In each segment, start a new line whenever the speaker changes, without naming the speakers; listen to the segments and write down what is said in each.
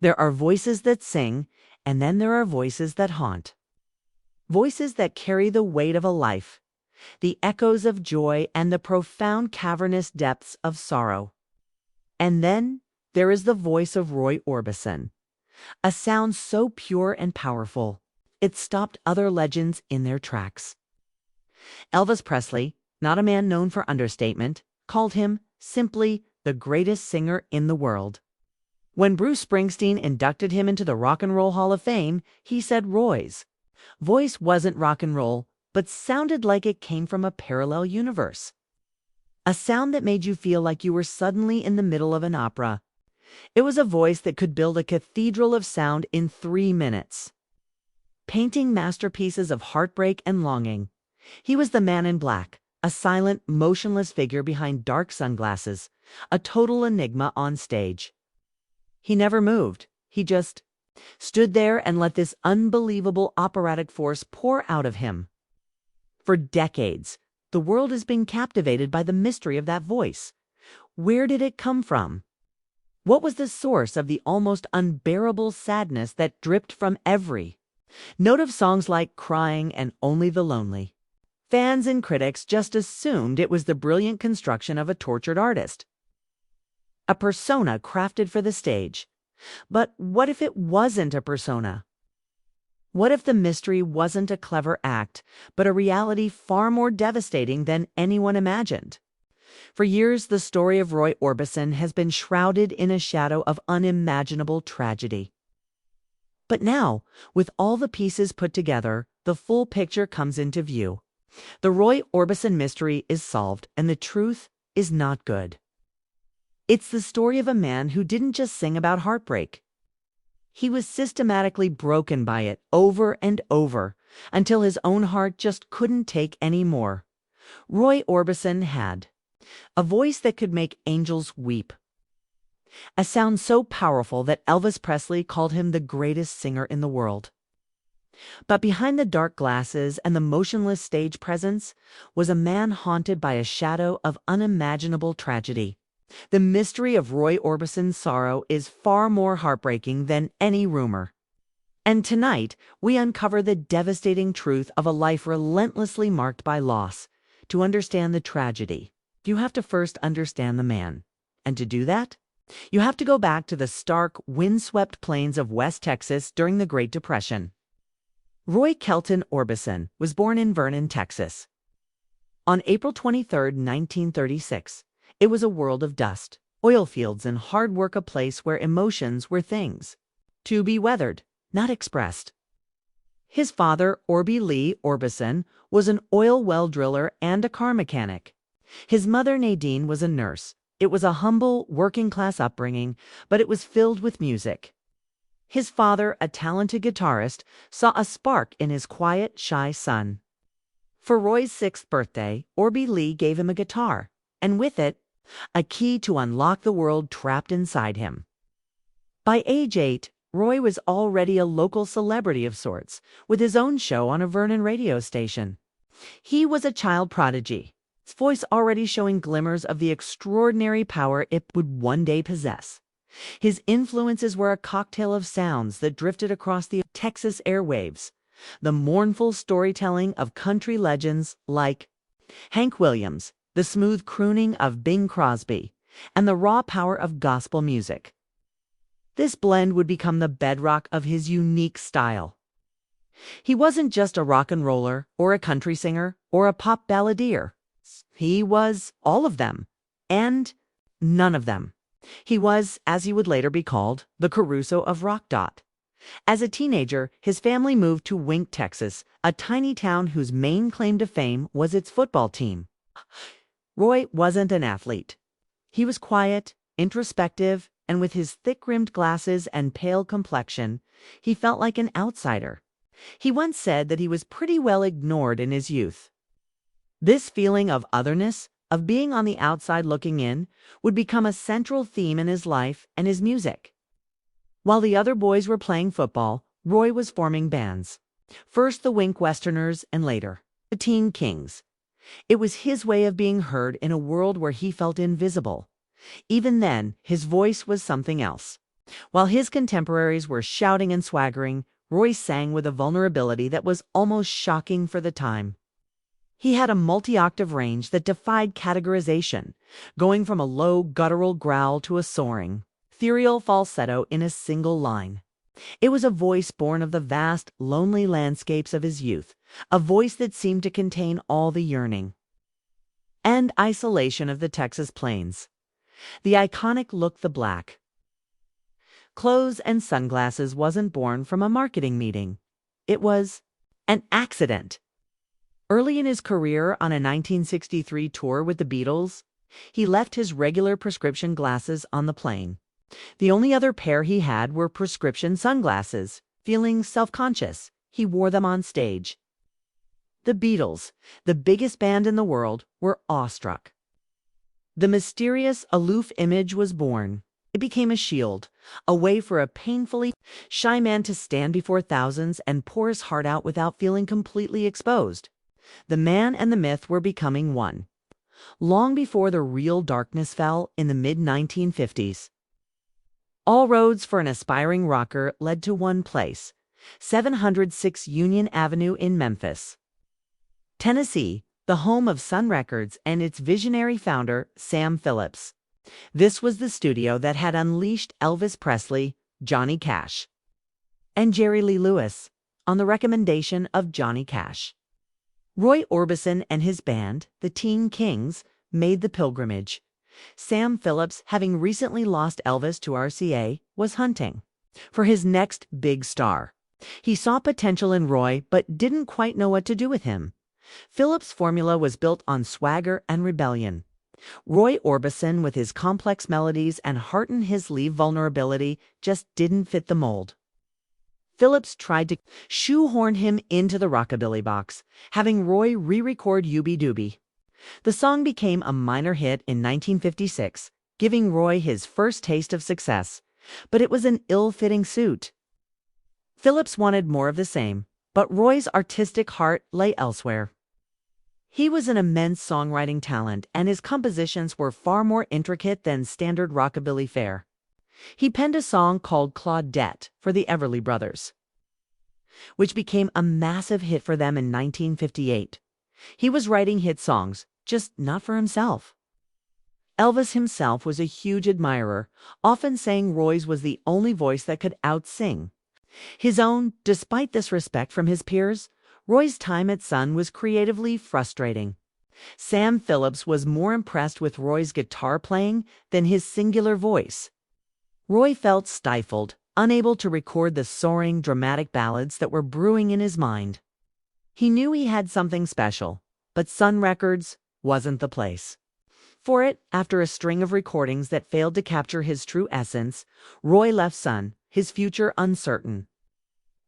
There are voices that sing, and then there are voices that haunt. Voices that carry the weight of a life, the echoes of joy and the profound cavernous depths of sorrow. And then there is the voice of Roy Orbison, a sound so pure and powerful, it stopped other legends in their tracks. Elvis Presley, not a man known for understatement, called him simply the greatest singer in the world. When Bruce Springsteen inducted him into the Rock and Roll Hall of Fame, he said Roy's voice wasn't rock and roll, but sounded like it came from a parallel universe. A sound that made you feel like you were suddenly in the middle of an opera. It was a voice that could build a cathedral of sound in 3 minutes, painting masterpieces of heartbreak and longing. He was the man in black, a silent, motionless figure behind dark sunglasses, a total enigma on stage. He never moved. He just stood there and let this unbelievable operatic force pour out of him. For decades, the world has been captivated by the mystery of that voice. Where did it come from? What was the source of the almost unbearable sadness that dripped from every note of songs like Crying and Only the Lonely? Fans and critics just assumed it was the brilliant construction of a tortured artist, a persona crafted for the stage. But what if it wasn't a persona? What if the mystery wasn't a clever act, but a reality far more devastating than anyone imagined? For years, the story of Roy Orbison has been shrouded in a shadow of unimaginable tragedy. But now, with all the pieces put together, the full picture comes into view. The Roy Orbison mystery is solved, and the truth is not good. It's the story of a man who didn't just sing about heartbreak. He was systematically broken by it over and over until his own heart just couldn't take any more. Roy Orbison had a voice that could make angels weep, a sound so powerful that Elvis Presley called him the greatest singer in the world. But behind the dark glasses and the motionless stage presence was a man haunted by a shadow of unimaginable tragedy. The mystery of Roy Orbison's sorrow is far more heartbreaking than any rumor. And tonight, we uncover the devastating truth of a life relentlessly marked by loss. To understand the tragedy, you have to first understand the man. And to do that, you have to go back to the stark, windswept plains of West Texas during the Great Depression. Roy Kelton Orbison was born in Vernon, Texas, on April 23, 1936. It was a world of dust, oil fields, and hard work, a place where emotions were things to be weathered, not expressed. His father, Orby Lee Orbison, was an oil well driller and a car mechanic. His mother, Nadine, was a nurse. It was a humble, working-class upbringing, but it was filled with music. His father, a talented guitarist, saw a spark in his quiet, shy son. For Roy's 6th birthday, Orby Lee gave him a guitar, and with it, a key to unlock the world trapped inside him. By age 8, Roy was already a local celebrity of sorts, with his own show on a Vernon radio station. He was a child prodigy, his voice already showing glimmers of the extraordinary power it would one day possess. His influences were a cocktail of sounds that drifted across the Texas airwaves, the mournful storytelling of country legends like Hank Williams, the smooth crooning of Bing Crosby, and the raw power of gospel music. This blend would become the bedrock of his unique style. He wasn't just a rock and roller, or a country singer, or a pop balladeer. He was all of them, and none of them. He was, as he would later be called, the Caruso of rock. As a teenager, his family moved to Wink, Texas, a tiny town whose main claim to fame was its football team. Roy wasn't an athlete. He was quiet, introspective, and with his thick-rimmed glasses and pale complexion, he felt like an outsider. He once said that he was pretty well ignored in his youth. This feeling of otherness, of being on the outside looking in, would become a central theme in his life and his music. While the other boys were playing football, Roy was forming bands. First the Wink Westerners and later the Teen Kings. It was his way of being heard in a world where he felt invisible. Even then, his voice was something else. While his contemporaries were shouting and swaggering, Roy sang with a vulnerability that was almost shocking for the time. He had a multi-octave range that defied categorization, going from a low, guttural growl to a soaring, ethereal falsetto in a single line. It was a voice born of the vast, lonely landscapes of his youth, a voice that seemed to contain all the yearning and isolation of the Texas plains. The iconic look the black clothes and sunglasses wasn't born from a marketing meeting. It was an accident. Early in his career on a 1963 tour with the Beatles, he left his regular prescription glasses on the plane. The only other pair he had were prescription sunglasses. Feeling self-conscious, he wore them on stage. The Beatles, the biggest band in the world, were awestruck. The mysterious, aloof image was born. It became a shield, a way for a painfully shy man to stand before thousands and pour his heart out without feeling completely exposed. The man and the myth were becoming one. Long before the real darkness fell in the mid-1950s. All roads for an aspiring rocker led to one place, 706 Union Avenue in Memphis, Tennessee, the home of Sun Records and its visionary founder, Sam Phillips. This was the studio that had unleashed Elvis Presley, Johnny Cash, and Jerry Lee Lewis, on the recommendation of Johnny Cash. Roy Orbison and his band, the Teen Kings, made the pilgrimage. Sam Phillips, having recently lost Elvis to RCA, was hunting for his next big star. He saw potential in Roy but didn't quite know what to do with him. Phillips' formula was built on swagger and rebellion. Roy Orbison, with his complex melodies and heart-in-his-sleeve vulnerability, just didn't fit the mold. Phillips tried to shoehorn him into the rockabilly box, having Roy re-record Ooby Dooby. The song became a minor hit in 1956, giving Roy his first taste of success, but it was an ill-fitting suit. Phillips wanted more of the same, but Roy's artistic heart lay elsewhere. He was an immense songwriting talent, and his compositions were far more intricate than standard rockabilly fare. He penned a song called Claudette for the Everly Brothers, which became a massive hit for them in 1958. He was writing hit songs, just not for himself. Elvis himself was a huge admirer, often saying Roy's was the only voice that could out-sing his own. Despite this respect from his peers, Roy's time at Sun was creatively frustrating. Sam Phillips was more impressed with Roy's guitar playing than his singular voice. Roy felt stifled, unable to record the soaring, dramatic ballads that were brewing in his mind. He knew he had something special, but Sun Records wasn't the place for it. After a string of recordings that failed to capture his true essence, Roy left Sun, his future uncertain.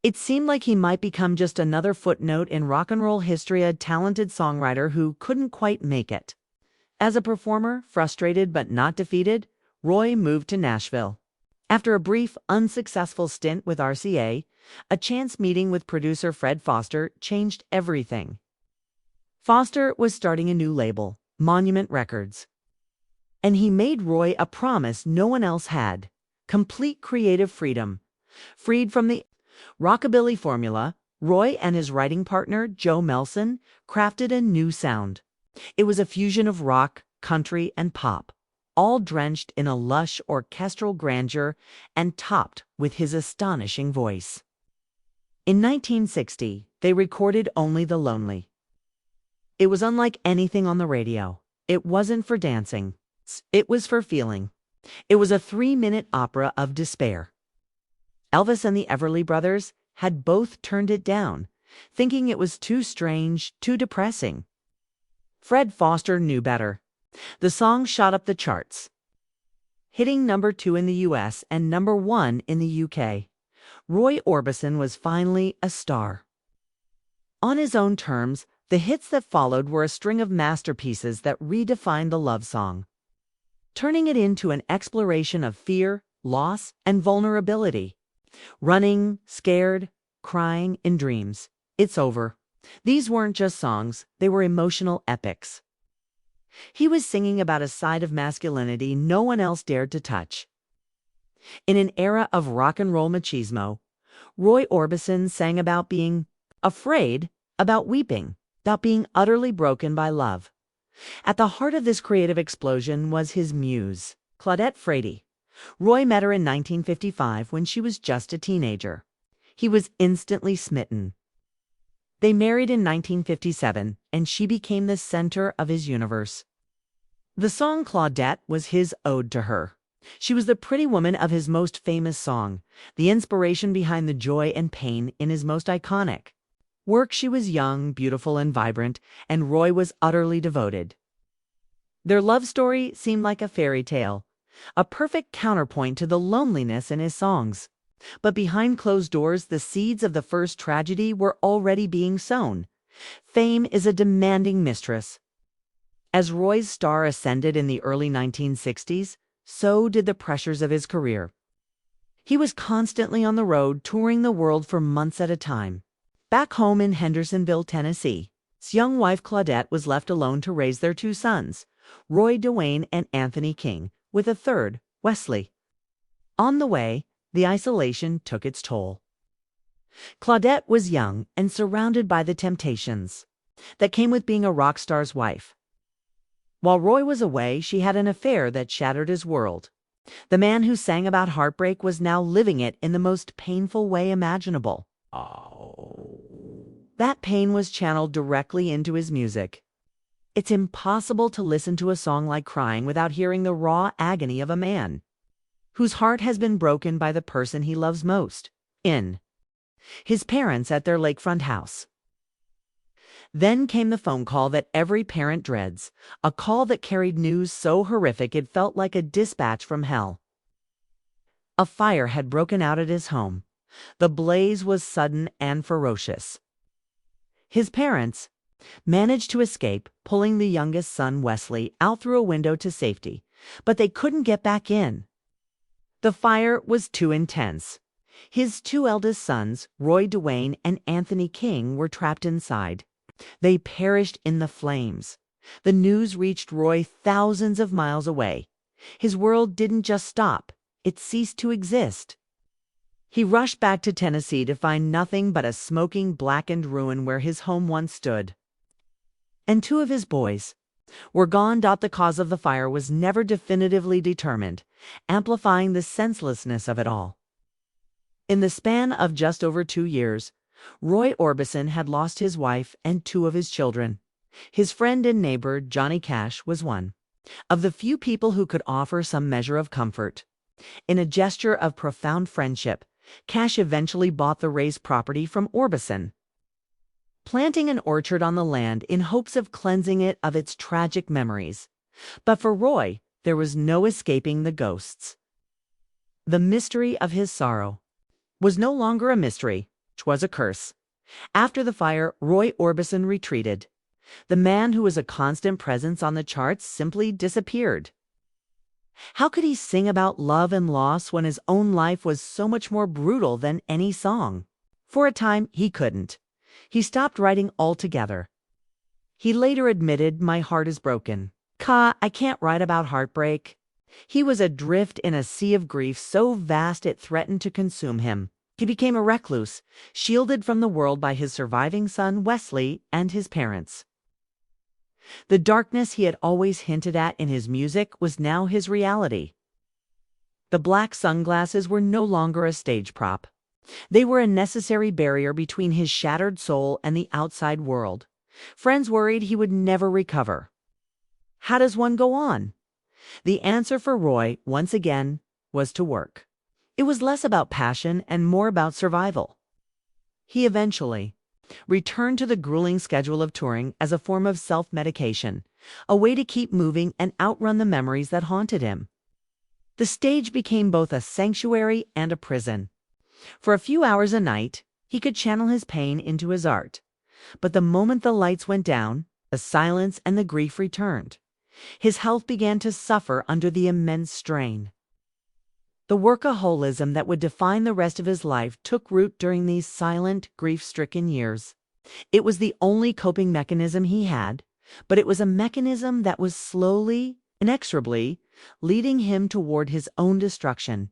It seemed like he might become just another footnote in rock and roll history, a talented songwriter who couldn't quite make it. As a performer, frustrated but not defeated, Roy moved to Nashville. After a brief, unsuccessful stint with RCA, a chance meeting with producer Fred Foster changed everything. Foster was starting a new label, Monument Records, and he made Roy a promise no one else had: complete creative freedom. Freed from the rockabilly formula, Roy and his writing partner, Joe Melson, crafted a new sound. It was a fusion of rock, country, and pop, all drenched in a lush orchestral grandeur and topped with his astonishing voice. In 1960, they recorded Only the Lonely. It was unlike anything on the radio. It wasn't for dancing. It was for feeling. It was a 3-minute opera of despair. Elvis and the Everly Brothers had both turned it down, thinking it was too strange, too depressing. Fred Foster knew better. The song shot up the charts, hitting number 2 in the US and number 1 in the UK. Roy Orbison was finally a star. On his own terms, the hits that followed were a string of masterpieces that redefined the love song, turning it into an exploration of fear, loss, and vulnerability. Running, scared, crying in dreams. It's over. These weren't just songs, they were emotional epics. He was singing about a side of masculinity no one else dared to touch. In an era of rock and roll machismo, Roy Orbison sang about being afraid, about weeping, about being utterly broken by love. At the heart of this creative explosion was his muse, Claudette Frady. Roy met her in 1955 when she was just a teenager. He was instantly smitten. They married in 1957, and she became the center of his universe. The song Claudette was his ode to her. She was the pretty woman of his most famous song, the inspiration behind the joy and pain in his most iconic work. She was young, beautiful, and vibrant, and Roy was utterly devoted. Their love story seemed like a fairy tale, a perfect counterpoint to the loneliness in his songs. But behind closed doors, the seeds of the first tragedy were already being sown. Fame is a demanding mistress. As Roy's star ascended in the early 1960s, so did the pressures of his career. He was constantly on the road, touring the world for months at a time. Back home in Hendersonville, Tennessee, his young wife Claudette was left alone to raise their two sons, Roy Dwayne and Anthony King, with a third, Wesley. On the way, the isolation took its toll. Claudette was young and surrounded by the temptations that came with being a rock star's wife. While Roy was away, she had an affair that shattered his world. The man who sang about heartbreak was now living it in the most painful way imaginable. That pain was channeled directly into his music. It's impossible to listen to a song like Crying without hearing the raw agony of a man whose heart has been broken by the person he loves most, his parents at their lakefront house. Then came the phone call that every parent dreads, a call that carried news so horrific it felt like a dispatch from hell. A fire had broken out at his home. The blaze was sudden and ferocious. His parents managed to escape, pulling the youngest son, Wesley, out through a window to safety, but they couldn't get back in. The fire was too intense. His two eldest sons, Roy Dwayne and Anthony King, were trapped inside. They perished in the flames. The news reached Roy thousands of miles away. His world didn't just stop, it ceased to exist. He rushed back to Tennessee to find nothing but a smoking, blackened ruin where his home once stood. And two of his boys were gone. The cause of the fire was never definitively determined, amplifying the senselessness of it all. In the span of just over 2 years, Roy Orbison had lost his wife and two of his children. His friend and neighbor, Johnny Cash, was one of the few people who could offer some measure of comfort. In a gesture of profound friendship, Cash eventually bought the raised property from Orbison, planting an orchard on the land in hopes of cleansing it of its tragic memories. But for Roy, there was no escaping the ghosts. The mystery of his sorrow was no longer a mystery, 'twas a curse. After the fire, Roy Orbison retreated. The man who was a constant presence on the charts simply disappeared. How could he sing about love and loss when his own life was so much more brutal than any song? For a time, he couldn't. He stopped writing altogether. He later admitted, "My heart is broken. I can't write about heartbreak." He was adrift in a sea of grief so vast it threatened to consume him. He became a recluse, shielded from the world by his surviving son, Wesley, and his parents. The darkness he had always hinted at in his music was now his reality. The black sunglasses were no longer a stage prop. They were a necessary barrier between his shattered soul and the outside world. Friends worried he would never recover. How does one go on? The answer for Roy, once again, was to work. It was less about passion and more about survival. He eventually returned to the grueling schedule of touring as a form of self-medication, a way to keep moving and outrun the memories that haunted him. The stage became both a sanctuary and a prison. For a few hours a night, he could channel his pain into his art. But the moment the lights went down, the silence and the grief returned. His health began to suffer under the immense strain. The workaholism that would define the rest of his life took root during these silent, grief-stricken years. It was the only coping mechanism he had, but it was a mechanism that was slowly, inexorably, leading him toward his own destruction.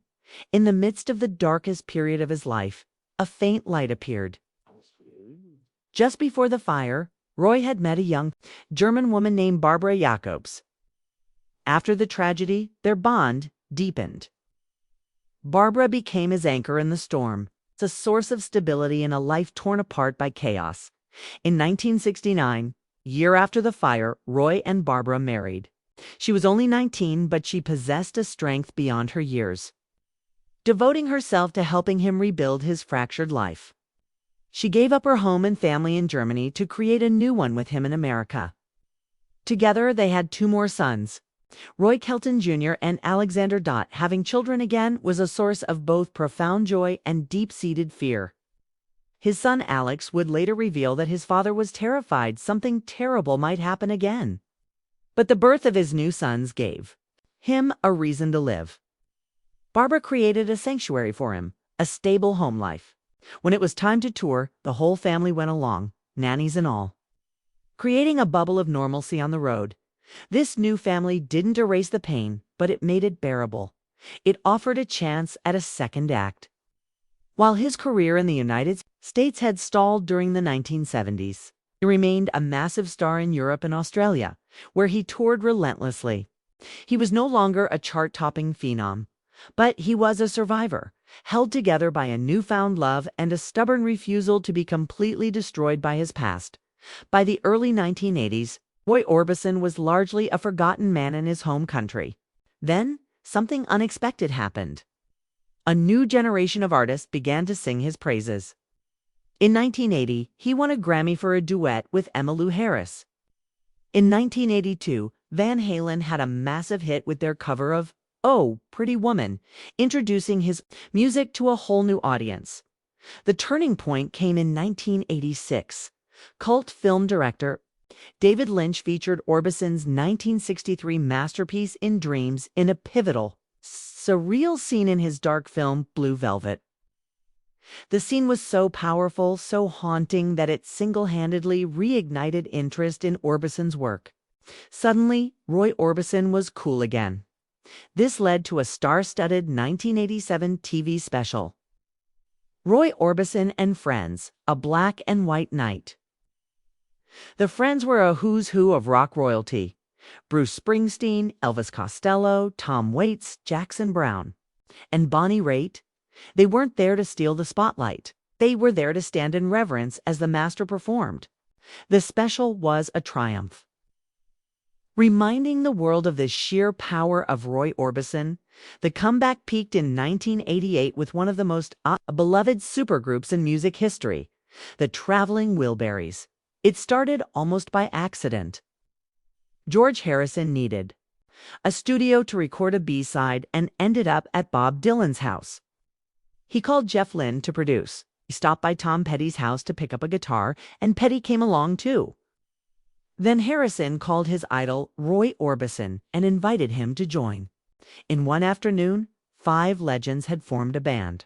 In the midst of the darkest period of his life, a faint light appeared. Just before the fire, Roy had met a young German woman named Barbara Jacobs. After the tragedy, their bond deepened. Barbara became his anchor in the storm, a source of stability in a life torn apart by chaos. In 1969, year after the fire, Roy and Barbara married. She was only 19, but she possessed a strength beyond her years, devoting herself to helping him rebuild his fractured life. She gave up her home and family in Germany to create a new one with him in America. Together, they had 2 more sons, Roy Kelton Jr. and Alexander Dot. Having children again was a source of both profound joy and deep-seated fear. His son Alex would later reveal that his father was terrified something terrible might happen again. But the birth of his new sons gave him a reason to live. Barbara created a sanctuary for him, a stable home life. When it was time to tour, the whole family went along, nannies and all, creating a bubble of normalcy on the road. This new family didn't erase the pain, but it made it bearable. It offered a chance at a second act. While his career in the United States had stalled during the 1970s, he remained a massive star in Europe and Australia, where he toured relentlessly. He was no longer a chart-topping phenom, but he was a survivor, held together by a newfound love and a stubborn refusal to be completely destroyed by his past. By the early 1980s, Roy Orbison was largely a forgotten man in his home country. Then, something unexpected happened. A new generation of artists began to sing his praises. In 1980, he won a Grammy for a duet with Emmylou Harris. In 1982, Van Halen had a massive hit with their cover of "Oh, Pretty Woman," introducing his music to a whole new audience. The turning point came in 1986. Cult film director David Lynch featured Orbison's 1963 masterpiece In Dreams in a pivotal, surreal scene in his dark film Blue Velvet. The scene was so powerful, so haunting, that it single-handedly reignited interest in Orbison's work. Suddenly, Roy Orbison was cool again. This led to a star-studded 1987 TV special, Roy Orbison and Friends, a black and white night. The friends were a who's who of rock royalty: Bruce Springsteen, Elvis Costello, Tom Waits, Jackson Browne, and Bonnie Raitt. They weren't there to steal the spotlight. They were there to stand in reverence as the master performed. The special was a triumph, reminding the world of the sheer power of Roy Orbison. The comeback peaked in 1988 with one of the most beloved supergroups in music history, the Traveling Wilburys. It started almost by accident. George Harrison needed a studio to record a B-side and ended up at Bob Dylan's house. He called Jeff Lynne to produce. He stopped by Tom Petty's house to pick up a guitar, and Petty came along too. Then Harrison called his idol Roy Orbison and invited him to join. In one afternoon, 5 legends had formed a band.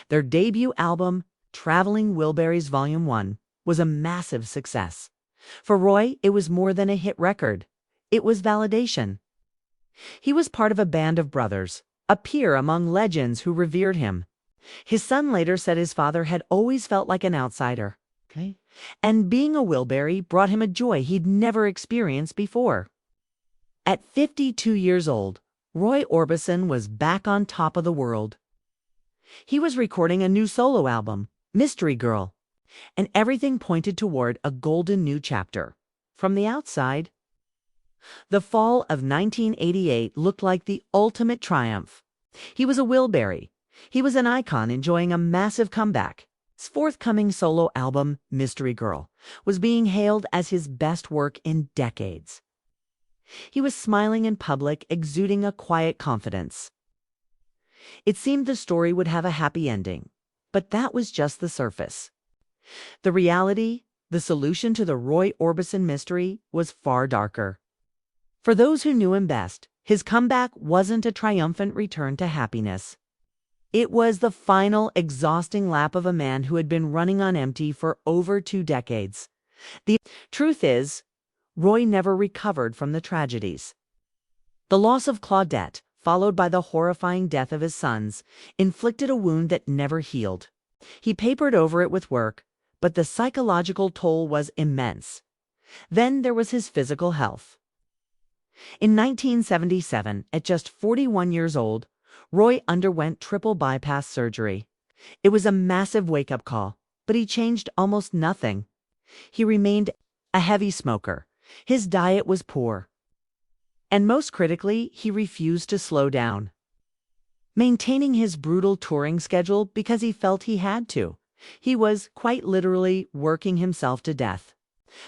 Their debut album, Traveling Wilburys Volume 1, was a massive success. For Roy, it was more than a hit record. It was validation. He was part of a band of brothers, a peer among legends who revered him. His son later said his father had always felt like an outsider. And being a Wilbury brought him a joy he'd never experienced before. At 52 years old, Roy Orbison was back on top of the world. He was recording a new solo album, Mystery Girl, and everything pointed toward a golden new chapter. From the outside, the fall of 1988 looked like the ultimate triumph. He was a Wilbury. He was an icon enjoying a massive comeback. His forthcoming solo album, Mystery Girl, was being hailed as his best work in decades. He was smiling in public, exuding a quiet confidence. It seemed the story would have a happy ending, but that was just the surface. The reality, the solution to the Roy Orbison mystery, was far darker. For those who knew him best, his comeback wasn't a triumphant return to happiness. It was the final, exhausting lap of a man who had been running on empty for over 2 decades. The truth is, Roy never recovered from the tragedies. The loss of Claudette, followed by the horrifying death of his sons, inflicted a wound that never healed. He papered over it with work, but the psychological toll was immense. Then there was his physical health. In 1977, at just 41 years old, Roy underwent triple bypass surgery. It was a massive wake-up call, but he changed almost nothing. He remained a heavy smoker. His diet was poor. And most critically, he refused to slow down, maintaining his brutal touring schedule because he felt he had to. He was, quite literally, working himself to death.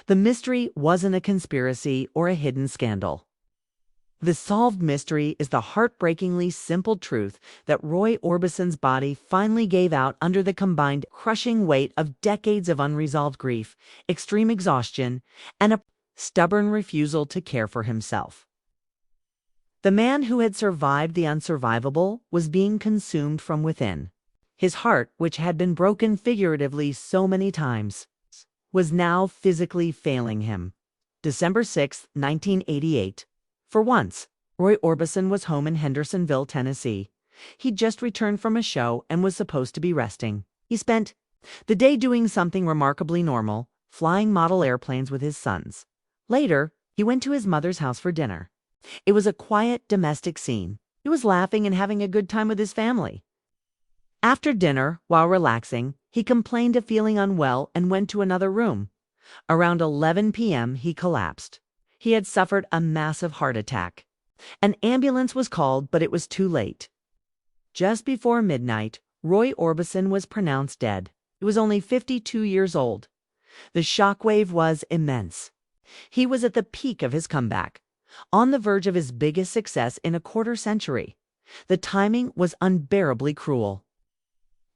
The mystery wasn't a conspiracy or a hidden scandal. The solved mystery is the heartbreakingly simple truth that Roy Orbison's body finally gave out under the combined crushing weight of decades of unresolved grief, extreme exhaustion, and a stubborn refusal to care for himself. The man who had survived the unsurvivable was being consumed from within. His heart, which had been broken figuratively so many times, was now physically failing him. December 6, 1988. For once, Roy Orbison was home in Hendersonville, Tennessee. He'd just returned from a show and was supposed to be resting. He spent the day doing something remarkably normal, flying model airplanes with his sons. Later, he went to his mother's house for dinner. It was a quiet, domestic scene. He was laughing and having a good time with his family. After dinner, while relaxing, he complained of feeling unwell and went to another room. Around 11 p.m., he collapsed. He had suffered a massive heart attack. An ambulance was called, but it was too late. Just before midnight, Roy Orbison was pronounced dead. He was only 52 years old. The shockwave was immense. He was at the peak of his comeback, on the verge of his biggest success in a quarter century. The timing was unbearably cruel.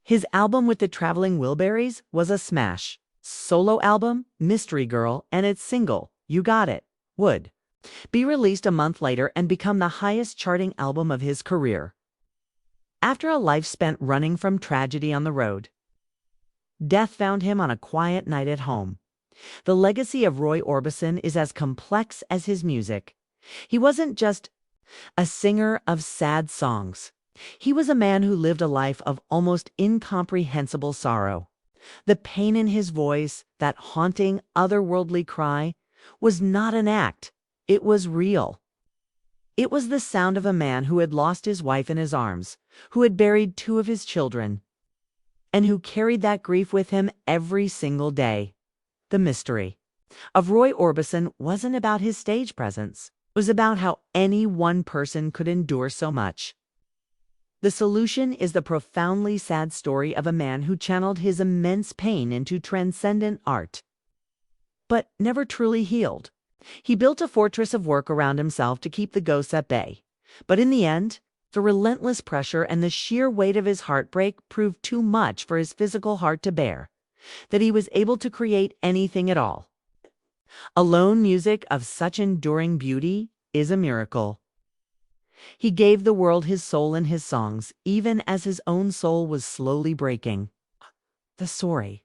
His album with the Traveling Wilburys was a smash. Solo album, Mystery Girl, and its single, You Got It, would be released a month later and become the highest charting album of his career. After a life spent running from tragedy on the road, death found him on a quiet night at home. The legacy of Roy Orbison is as complex as his music. He wasn't just a singer of sad songs. He was a man who lived a life of almost incomprehensible sorrow. The pain in his voice, that haunting, otherworldly cry, was not an act. It was real. It was the sound of a man who had lost his wife in his arms, who had buried 2 of his children, and who carried that grief with him every single day. The mystery of Roy Orbison wasn't about his stage presence. It was about how any one person could endure so much. The solution is the profoundly sad story of a man who channeled his immense pain into transcendent art, but never truly healed. He built a fortress of work around himself to keep the ghosts at bay. But in the end, the relentless pressure and the sheer weight of his heartbreak proved too much for his physical heart to bear, that he was able to create anything at all. Alone music of such enduring beauty is a miracle. He gave the world his soul in his songs, even as his own soul was slowly breaking. The story